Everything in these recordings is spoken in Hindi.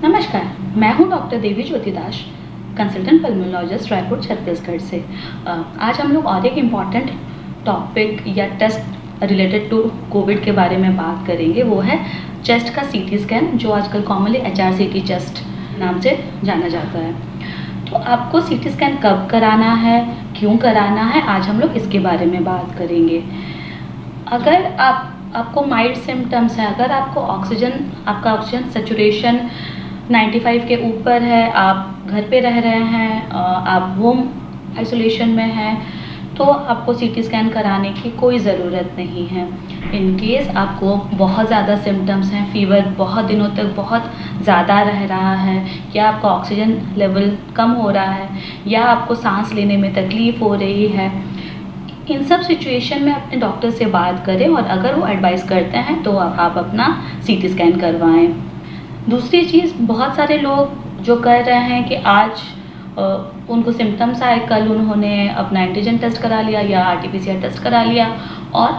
नमस्कार, मैं हूं डॉक्टर देवी ज्योति दास, कंसल्टेंट पल्मोनोलॉजिस्ट, रायपुर छत्तीसगढ़ से। आज हम लोग और एक इम्पॉर्टेंट टॉपिक या टेस्ट रिलेटेड टू कोविड के बारे में बात करेंगे। वो है चेस्ट का सीटी स्कैन, जो आजकल कॉमनली HRCT चेस्ट नाम से जाना जाता है। तो आपको सीटी स्कैन कब कराना है, क्यों कराना है, आज हम लोग इसके बारे में बात करेंगे। अगर आपको माइल्ड सिम्टम्स है, अगर आपका ऑक्सीजन सेचुरेशन 95 के ऊपर है, आप घर पे रह रहे हैं, आप होम आइसोलेशन में हैं, तो आपको सीटी स्कैन कराने की कोई ज़रूरत नहीं है। इन केस आपको बहुत ज़्यादा सिम्टम्स हैं, फीवर बहुत दिनों तक बहुत ज़्यादा रह रहा है, या आपका ऑक्सीजन लेवल कम हो रहा है, या आपको सांस लेने में तकलीफ़ हो रही है, इन सब सिचुएशन में अपने डॉक्टर से बात करें और अगर वो एडवाइस करते हैं तो आप अपना सीटी स्कैन करवाएं। दूसरी चीज़, बहुत सारे लोग जो कर रहे हैं कि आज उनको सिम्टम्स आए, कल उन्होंने अपना एंटीजन टेस्ट करा लिया या RT-PCR टेस्ट करा लिया और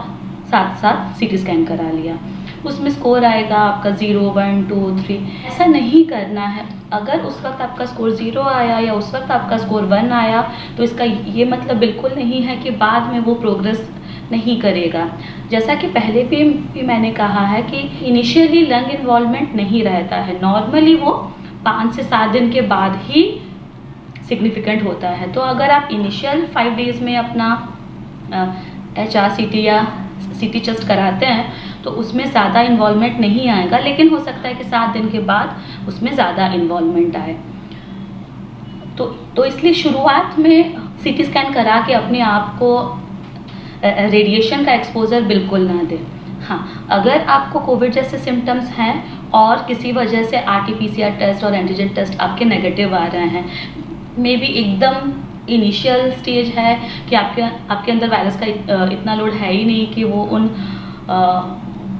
साथ साथ सीटी स्कैन करा लिया। उसमें स्कोर आएगा आपका 0, 1, 2, 3। ऐसा नहीं करना है। अगर उस वक्त आपका स्कोर 0 आया या उस वक्त आपका स्कोर 1 आया तो इसका ये मतलब बिल्कुल नहीं है कि बाद में वो प्रोग्रेस नहीं करेगा। जैसा कि पहले भी मैंने कहा है कि इनिशियली लंग इन्वॉल्वमेंट नहीं रहता है, नॉर्मली वो 5 से 7 दिन के बाद ही सिग्निफिकेंट होता है। तो अगर आप इनिशियल 5 डेज़ में अपना HRCT या CT चेस्ट कराते हैं तो उसमें ज़्यादा इन्वॉल्वमेंट नहीं आएगा, लेकिन हो सकता है कि 7 दिन के बाद उसमें ज़्यादा इन्वॉल्वमेंट आए। तो इसलिए शुरुआत में CT स्कैन करा के अपने आप को रेडिएशन का एक्सपोजर बिल्कुल ना दें। हाँ, अगर आपको कोविड जैसे सिम्टम्स हैं और किसी वजह से RT-PCR टेस्ट और एंटीजन टेस्ट आपके नेगेटिव आ रहे हैं, मे बी एकदम इनिशियल स्टेज है कि आपके अंदर वायरस का इतना लोड है ही नहीं कि वो उन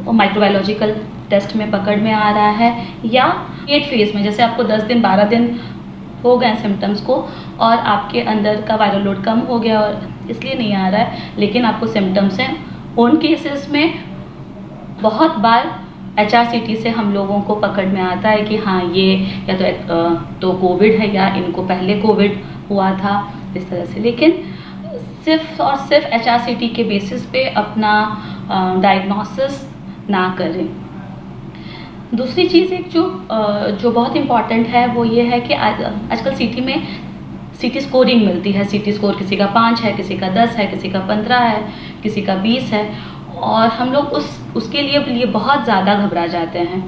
माइक्रोबायोलॉजिकल टेस्ट में पकड़ में आ रहा है, या 8 फेज में, जैसे आपको 10 दिन 12 दिन हो गए सिम्टम्स को और आपके अंदर का वायरल लोड कम हो गया और इसलिए नहीं आ रहा है, लेकिन आपको सिम्टम्स हैं। उन केसेस में बहुत बार HRCT से हम लोगों को पकड़ में आता है कि हाँ, ये या तो कोविड है या इनको पहले कोविड हुआ था, इस तरह से। लेकिन सिर्फ और सिर्फ HRCT के बेसिस पे अपना डायग्नोसिस ना करें। दूसरी चीज़ एक जो बहुत इम्पॉर्टेंट है वो ये है कि आजकल CT में CT स्कोरिंग मिलती है। CT स्कोर किसी का 5 है, किसी का 10 है, किसी का 15 है, किसी का 20 है, और हम लोग उसके लिए बहुत ज़्यादा घबरा जाते हैं।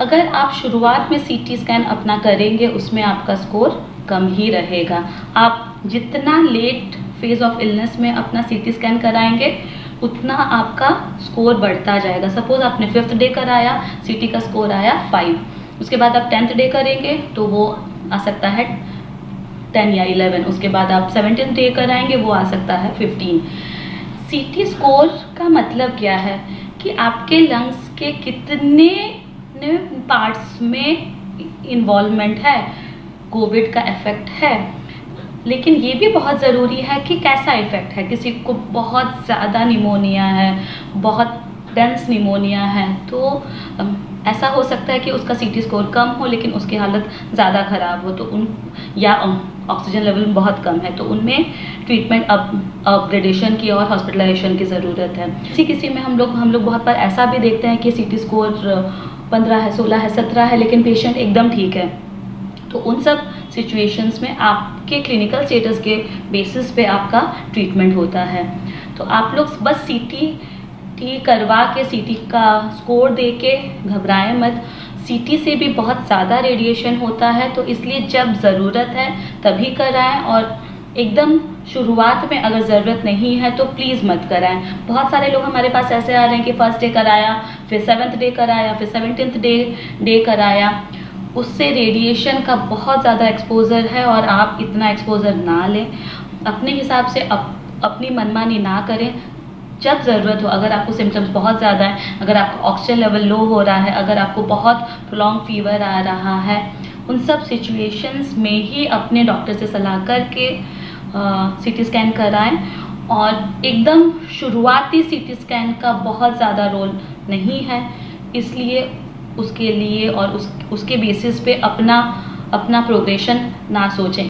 अगर आप शुरुआत में CT स्कैन अपना करेंगे उसमें आपका स्कोर कम ही रहेगा। आप जितना लेट फेज ऑफ इलनेस में अपना CT स्कैन कराएंगे उतना आपका स्कोर बढ़ता जाएगा। सपोज आपने 5th डे कराया, CT का स्कोर आया 5, उसके बाद आप 10th डे करेंगे तो वो आ सकता है 10 या 11, उसके बाद आप 17th डे कराएंगे, वो आ सकता है 15। CT स्कोर का मतलब क्या है कि आपके लंग्स के कितने पार्ट्स में इन्वॉल्वमेंट है, कोविड का इफेक्ट है। लेकिन ये भी बहुत ज़रूरी है कि कैसा इफेक्ट है। किसी को बहुत ज़्यादा निमोनिया है, बहुत डेंस निमोनिया है, तो ऐसा हो सकता है कि उसका CT स्कोर कम हो लेकिन उसकी हालत ज़्यादा ख़राब हो, तो या ऑक्सीजन लेवल बहुत कम है, तो उनमें ट्रीटमेंट अपग्रेडेशन की और हॉस्पिटलाइजेशन की ज़रूरत है। किसी में हम लोग बहुत बार ऐसा भी देखते हैं कि CT स्कोर 15 है, 16 है, 17 है, लेकिन पेशेंट एकदम ठीक है। तो उन सब सिचुएशंस में आपके क्लिनिकल स्टेटस के बेसिस पे आपका ट्रीटमेंट होता है। तो आप लोग बस CT करवा के CT का स्कोर दे के घबराएं मत। CT से भी बहुत ज़्यादा रेडिएशन होता है, तो इसलिए जब ज़रूरत है तभी कराएं, और एकदम शुरुआत में अगर ज़रूरत नहीं है तो प्लीज़ मत कराएं। बहुत सारे लोग हमारे पास ऐसे आ रहे हैं कि 1st डे कराया, फिर 7th डे कराया, फिर 17th डे कराया। उससे रेडिएशन का बहुत ज़्यादा एक्सपोज़र है और आप इतना एक्सपोज़र ना लें। अपने हिसाब से अपनी मनमानी ना करें। जब ज़रूरत हो, अगर आपको सिम्टम्स बहुत ज़्यादा है, अगर आपका ऑक्सीजन लेवल लो हो रहा है, अगर आपको बहुत प्रोलॉन्ग फीवर आ रहा है, उन सब सिचुएशंस में ही अपने डॉक्टर से सलाह करके CT स्कैन कराएं। और एकदम शुरुआती CT स्कैन का बहुत ज़्यादा रोल नहीं है, इसलिए उसके लिए और उसके बेसिस पे अपना प्रोग्रेशन ना सोचें।